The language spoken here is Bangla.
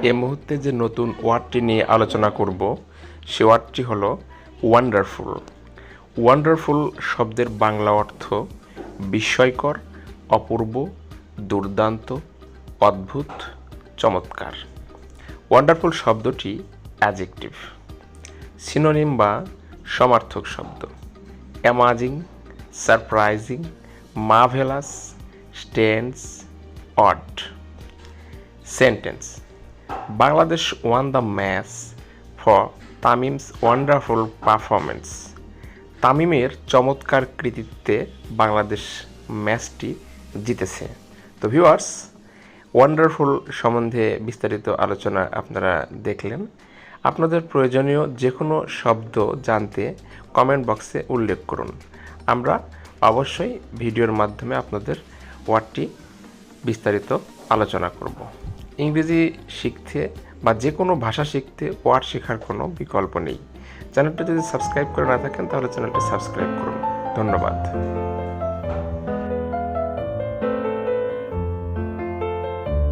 এই মুহূর্তে যে নতুন ওয়ার্ডটি নিয়ে আলোচনা করব সে ওয়ার্ডটি হলো ওয়ান্ডারফুল। ওয়ান্ডারফুল শব্দের বাংলা অর্থ বিস্ময়কর, অপূর্ব, দুর্দান্ত, অদ্ভুত, চমৎকার। ওয়ান্ডারফুল শব্দটি অ্যাডজেক্টিভ, সিনোনিম বা সমার্থক শব্দ। Amazing, surprising, marvellous, strange, odd. Sentence: Bangladesh won the match for Tamim's wonderful performance. তামিমের চমৎকার কৃতিত্বে বাংলাদেশ ম্যাচটি জিতেছে। তো ভিউয়ার্স, ওয়ান্ডারফুল সম্বন্ধে বিস্তারিত আলোচনা আপনারা দেখলেন। আপনাদের প্রয়োজনীয় যে কোনো শব্দ জানতে কমেন্ট বক্সে উল্লেখ করুন। আমরা অবশ্যই ভিডিওর মাধ্যমে আপনাদের ওয়ার্ডটি বিস্তারিত আলোচনা করব। ইংরেজি শিখতে বা যে কোনো ভাষা শিখতে ওয়ার্ড শেখার কোনো বিকল্প নেই। চ্যানেলটা যদি সাবস্ক্রাইব করে না থাকেন তাহলে চ্যানেলটি সাবস্ক্রাইব করুন। ধন্যবাদ।